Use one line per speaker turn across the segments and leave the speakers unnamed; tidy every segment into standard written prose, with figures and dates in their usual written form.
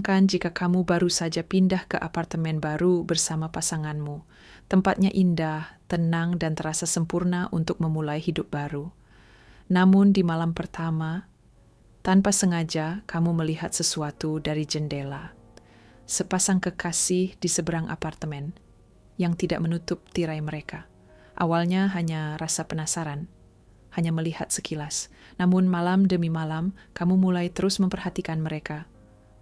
Bayangkan jika kamu baru saja pindah ke apartemen baru bersama pasanganmu. Tempatnya indah, tenang, dan terasa sempurna untuk memulai hidup baru. Namun di malam pertama, tanpa sengaja kamu melihat sesuatu dari jendela. Sepasang kekasih di seberang apartemen yang tidak menutup tirai mereka. Awalnya hanya rasa penasaran, hanya melihat sekilas. Namun malam demi malam, kamu mulai terus memperhatikan mereka,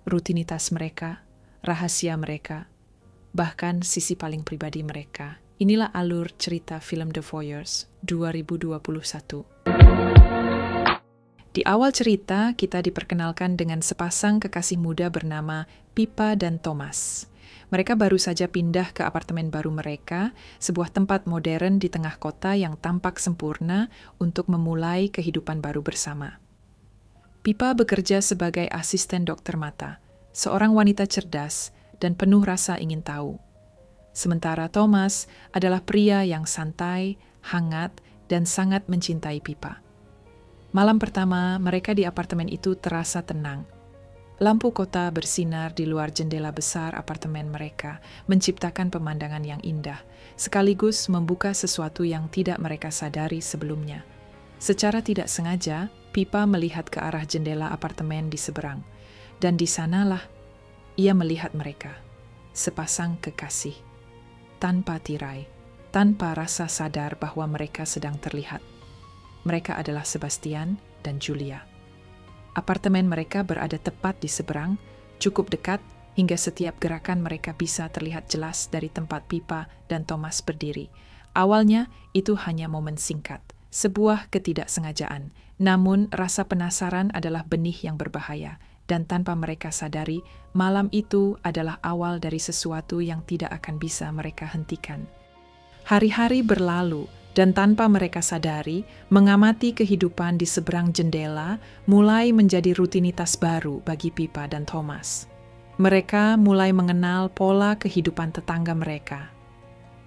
rutinitas mereka, rahasia mereka, bahkan sisi paling pribadi mereka. Inilah alur cerita film The Voyeurs 2021. Di awal cerita, kita diperkenalkan dengan sepasang kekasih muda bernama Pippa dan Thomas. Mereka baru saja pindah ke apartemen baru mereka, sebuah tempat modern di tengah kota yang tampak sempurna untuk memulai kehidupan baru bersama. Pippa bekerja sebagai asisten dokter mata, seorang wanita cerdas dan penuh rasa ingin tahu. Sementara Thomas adalah pria yang santai, hangat, dan sangat mencintai Pippa. Malam pertama, mereka di apartemen itu terasa tenang. Lampu kota bersinar di luar jendela besar apartemen mereka, menciptakan pemandangan yang indah, sekaligus membuka sesuatu yang tidak mereka sadari sebelumnya. Secara tidak sengaja, Pippa melihat ke arah jendela apartemen di seberang, dan di sanalah ia melihat mereka, sepasang kekasih, tanpa tirai, tanpa rasa sadar bahwa mereka sedang terlihat. Mereka adalah Sebastian dan Julia. Apartemen mereka berada tepat di seberang, cukup dekat hingga setiap gerakan mereka bisa terlihat jelas dari tempat Pippa dan Thomas berdiri. Awalnya itu hanya momen singkat, sebuah ketidaksengajaan. Namun rasa penasaran adalah benih yang berbahaya, dan tanpa mereka sadari, malam itu adalah awal dari sesuatu yang tidak akan bisa mereka hentikan. Hari-hari berlalu, dan tanpa mereka sadari, mengamati kehidupan di seberang jendela mulai menjadi rutinitas baru bagi Pippa dan Thomas. Mereka mulai mengenal pola kehidupan tetangga mereka.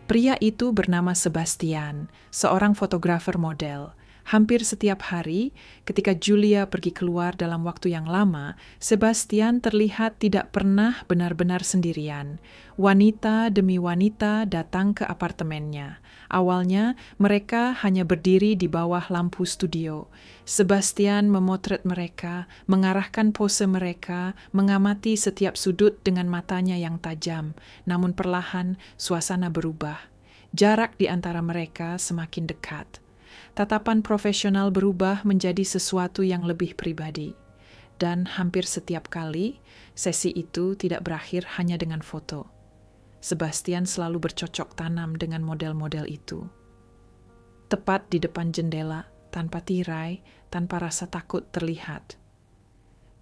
Pria itu bernama Sebastian, seorang fotografer model. Hampir setiap hari, ketika Julia pergi keluar dalam waktu yang lama, Sebastian terlihat tidak pernah benar-benar sendirian. Wanita demi wanita datang ke apartemennya. Awalnya, mereka hanya berdiri di bawah lampu studio. Sebastian memotret mereka, mengarahkan pose mereka, mengamati setiap sudut dengan matanya yang tajam. Namun perlahan, suasana berubah. Jarak di antara mereka semakin dekat. Tatapan profesional berubah menjadi sesuatu yang lebih pribadi. Dan hampir setiap kali, sesi itu tidak berakhir hanya dengan foto. Sebastian selalu bercocok tanam dengan model-model itu. Tepat di depan jendela, tanpa tirai, tanpa rasa takut terlihat.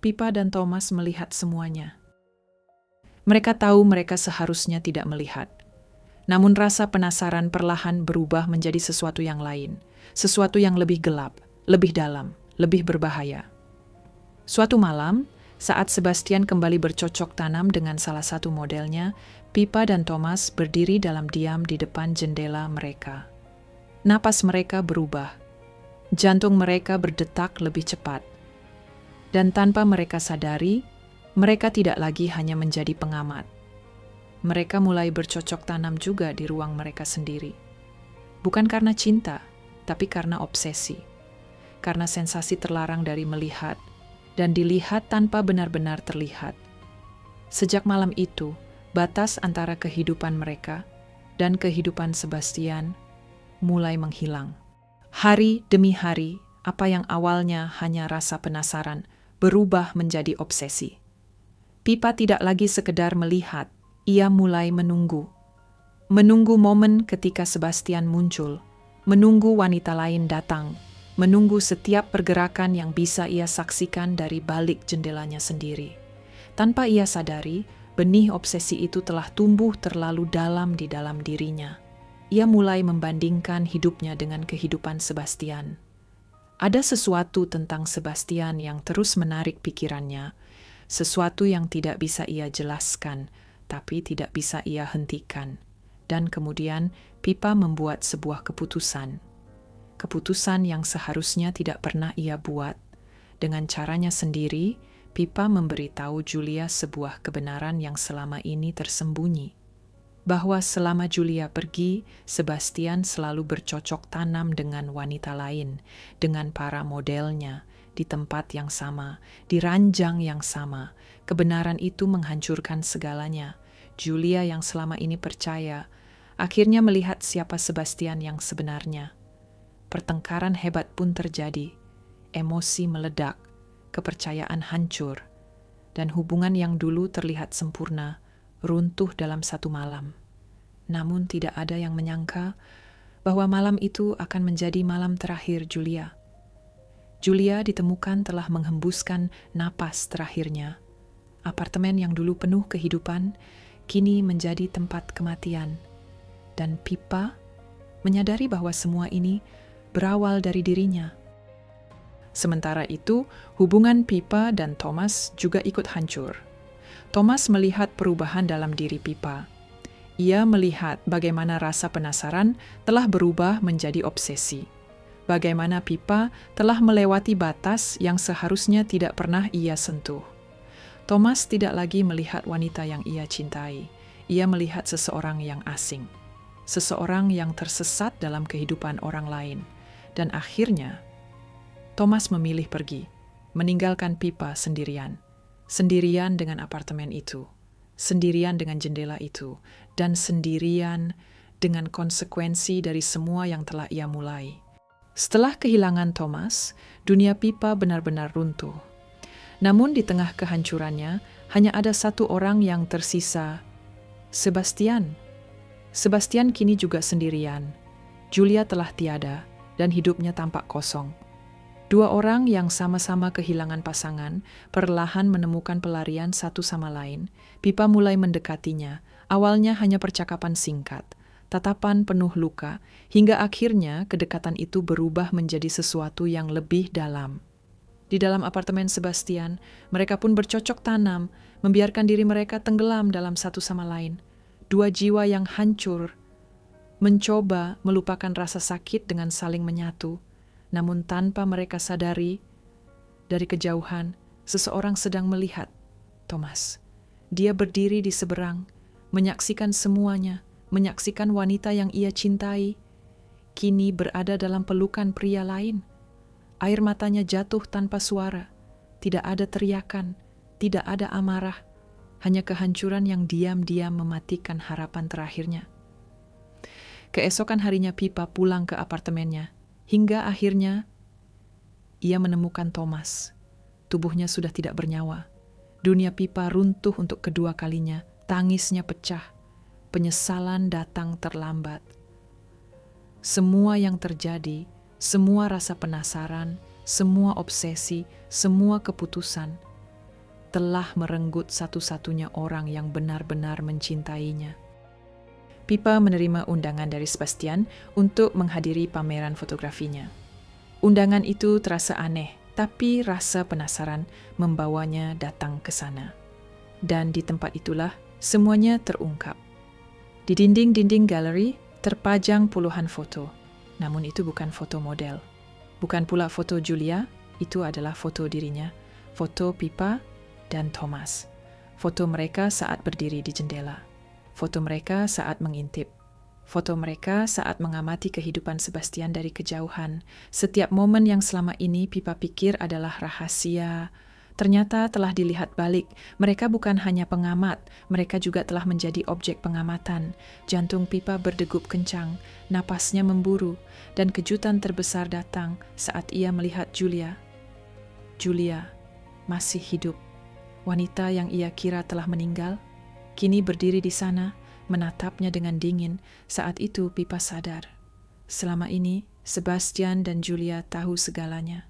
Pippa dan Thomas melihat semuanya. Mereka tahu mereka seharusnya tidak melihat. Namun rasa penasaran perlahan berubah menjadi sesuatu yang lain. Sesuatu yang lebih gelap, lebih dalam, lebih berbahaya. Suatu malam, saat Sebastian kembali bercocok tanam dengan salah satu modelnya, Pippa dan Thomas berdiri dalam diam di depan jendela mereka. Napas mereka berubah. Jantung mereka berdetak lebih cepat. Dan tanpa mereka sadari, mereka tidak lagi hanya menjadi pengamat. Mereka mulai bercocok tanam juga di ruang mereka sendiri. Bukan karena cinta, tapi karena obsesi. Karena sensasi terlarang dari melihat, dan dilihat tanpa benar-benar terlihat. Sejak malam itu, batas antara kehidupan mereka dan kehidupan Sebastian mulai menghilang. Hari demi hari, apa yang awalnya hanya rasa penasaran berubah menjadi obsesi. Pippa tidak lagi sekedar melihat, ia mulai menunggu. Menunggu momen ketika Sebastian muncul, menunggu wanita lain datang, menunggu setiap pergerakan yang bisa ia saksikan dari balik jendelanya sendiri. Tanpa ia sadari, benih obsesi itu telah tumbuh terlalu dalam di dalam dirinya. Ia mulai membandingkan hidupnya dengan kehidupan Sebastian. Ada sesuatu tentang Sebastian yang terus menarik pikirannya, sesuatu yang tidak bisa ia jelaskan, tapi tidak bisa ia hentikan. Dan kemudian Pippa membuat sebuah keputusan. Keputusan yang seharusnya tidak pernah ia buat. Dengan caranya sendiri, Pippa memberitahu Julia sebuah kebenaran yang selama ini tersembunyi. Bahwa selama Julia pergi, Sebastian selalu bercocok tanam dengan wanita lain, dengan para modelnya, di tempat yang sama, di ranjang yang sama. Kebenaran itu menghancurkan segalanya. Julia yang selama ini percaya, akhirnya melihat siapa Sebastian yang sebenarnya. Pertengkaran hebat pun terjadi. Emosi meledak, kepercayaan hancur, dan hubungan yang dulu terlihat sempurna runtuh dalam satu malam. Namun tidak ada yang menyangka bahwa malam itu akan menjadi malam terakhir Julia. Julia ditemukan telah menghembuskan napas terakhirnya. Apartemen yang dulu penuh kehidupan kini menjadi tempat kematian. Dan Pippa menyadari bahwa semua ini berawal dari dirinya. Sementara itu, hubungan Pippa dan Thomas juga ikut hancur. Thomas melihat perubahan dalam diri Pippa. Ia melihat bagaimana rasa penasaran telah berubah menjadi obsesi. Bagaimana Pippa telah melewati batas yang seharusnya tidak pernah ia sentuh. Thomas tidak lagi melihat wanita yang ia cintai. Ia melihat seseorang yang asing. Seseorang yang tersesat dalam kehidupan orang lain. Dan akhirnya, Thomas memilih pergi, meninggalkan Pippa sendirian. Sendirian dengan apartemen itu, sendirian dengan jendela itu, dan sendirian dengan konsekuensi dari semua yang telah ia mulai. Setelah kehilangan Thomas, dunia Pippa benar-benar runtuh. Namun di tengah kehancurannya, hanya ada satu orang yang tersisa, Sebastian. Sebastian kini juga sendirian. Julia telah tiada, dan hidupnya tampak kosong. Dua orang yang sama-sama kehilangan pasangan, perlahan menemukan pelarian satu sama lain. Pippa mulai mendekatinya, awalnya hanya percakapan singkat, tatapan penuh luka, hingga akhirnya kedekatan itu berubah menjadi sesuatu yang lebih dalam. Di dalam apartemen Sebastian, mereka pun bercocok tanam, membiarkan diri mereka tenggelam dalam satu sama lain. Dua jiwa yang hancur, mencoba melupakan rasa sakit dengan saling menyatu. Namun tanpa mereka sadari, dari kejauhan, seseorang sedang melihat Thomas. Dia berdiri di seberang, menyaksikan semuanya, menyaksikan wanita yang ia cintai, kini berada dalam pelukan pria lain. Air matanya jatuh tanpa suara, tidak ada teriakan, tidak ada amarah, hanya kehancuran yang diam-diam mematikan harapan terakhirnya. Keesokan harinya Pippa pulang ke apartemennya. Hingga akhirnya, ia menemukan Thomas. Tubuhnya sudah tidak bernyawa. Dunia Pippa runtuh untuk kedua kalinya. Tangisnya pecah. Penyesalan datang terlambat. Semua yang terjadi, semua rasa penasaran, semua obsesi, semua keputusan, telah merenggut satu-satunya orang yang benar-benar mencintainya. Pippa menerima undangan dari Sebastian untuk menghadiri pameran fotografinya. Undangan itu terasa aneh, tapi rasa penasaran membawanya datang ke sana. Dan di tempat itulah semuanya terungkap. Di dinding-dinding galeri terpajang puluhan foto, namun itu bukan foto model. Bukan pula foto Julia, itu adalah foto dirinya, foto Pippa dan Thomas. Foto mereka saat berdiri di jendela. Foto mereka saat mengintip. Foto mereka saat mengamati kehidupan Sebastian dari kejauhan. Setiap momen yang selama ini Pippa pikir adalah rahasia, ternyata telah dilihat balik. Mereka bukan hanya pengamat, mereka juga telah menjadi objek pengamatan. Jantung Pippa berdegup kencang, napasnya memburu, dan kejutan terbesar datang saat ia melihat Julia. Julia masih hidup. Wanita yang ia kira telah meninggal, kini berdiri di sana, menatapnya dengan dingin. Saat itu Pippa sadar. Selama ini, Sebastian dan Julia tahu segalanya.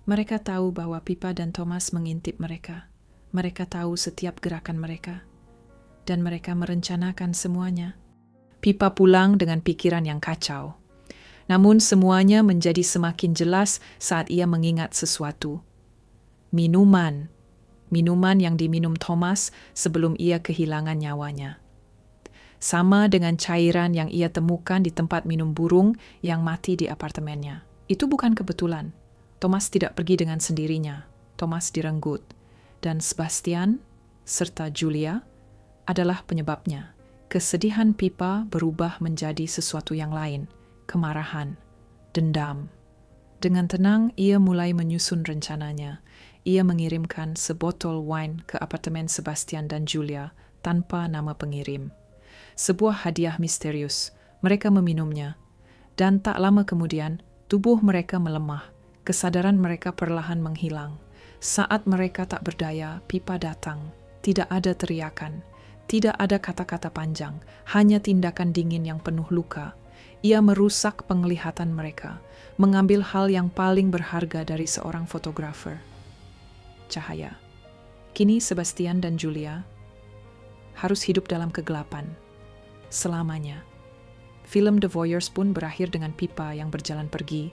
Mereka tahu bahwa Pippa dan Thomas mengintip mereka. Mereka tahu setiap gerakan mereka. Dan mereka merencanakan semuanya. Pippa pulang dengan pikiran yang kacau. Namun semuanya menjadi semakin jelas saat ia mengingat sesuatu. Minuman yang diminum Thomas sebelum ia kehilangan nyawanya. Sama dengan cairan yang ia temukan di tempat minum burung yang mati di apartemennya. Itu bukan kebetulan. Thomas tidak pergi dengan sendirinya. Thomas direnggut. dan Sebastian, serta Julia, adalah penyebabnya. Kesedihan Pippa berubah menjadi sesuatu yang lain, kemarahan, dendam. Dengan tenang, ia mulai menyusun rencananya. Ia mengirimkan sebotol wine ke apartemen Sebastian dan Julia tanpa nama pengirim. Sebuah hadiah misterius. Mereka meminumnya. Dan tak lama kemudian, tubuh mereka melemah. Kesadaran mereka perlahan menghilang. Saat mereka tak berdaya, Pippa datang. Tidak ada teriakan. Tidak ada kata-kata panjang. Hanya tindakan dingin yang penuh luka. Ia merusak penglihatan mereka. Mengambil hal yang paling berharga dari seorang fotografer. Cahaya. Kini Sebastian dan Julia harus hidup dalam kegelapan. Selamanya. Film The Voyeurs pun berakhir dengan Pippa yang berjalan pergi,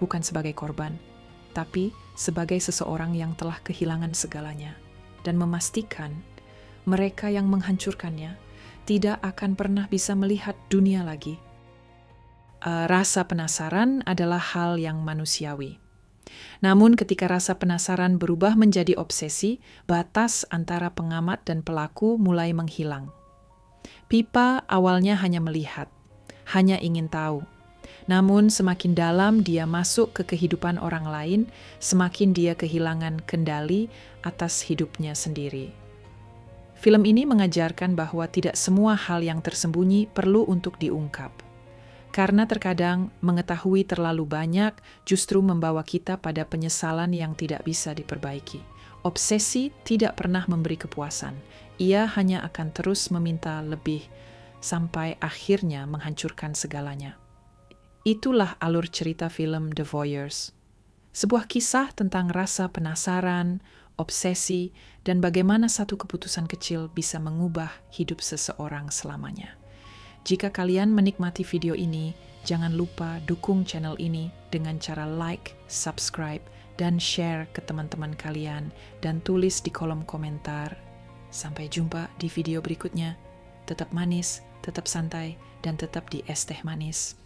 bukan sebagai korban, tapi sebagai seseorang yang telah kehilangan segalanya, dan memastikan mereka yang menghancurkannya tidak akan pernah bisa melihat dunia lagi. Rasa penasaran adalah hal yang manusiawi. Namun ketika rasa penasaran berubah menjadi obsesi, batas antara pengamat dan pelaku mulai menghilang. Pippa awalnya hanya melihat, hanya ingin tahu. Namun semakin dalam dia masuk ke kehidupan orang lain, semakin dia kehilangan kendali atas hidupnya sendiri. Film ini mengajarkan bahwa tidak semua hal yang tersembunyi perlu untuk diungkap. Karena terkadang mengetahui terlalu banyak justru membawa kita pada penyesalan yang tidak bisa diperbaiki. Obsesi tidak pernah memberi kepuasan. Ia hanya akan terus meminta lebih sampai akhirnya menghancurkan segalanya. Itulah alur cerita film The Voyeurs. Sebuah kisah tentang rasa penasaran, obsesi, dan bagaimana satu keputusan kecil bisa mengubah hidup seseorang selamanya. Jika kalian menikmati video ini, jangan lupa dukung channel ini dengan cara like, subscribe, dan share ke teman-teman kalian, dan tulis di kolom komentar. Sampai jumpa di video berikutnya. Tetap manis, tetap santai, dan tetap di es teh manis.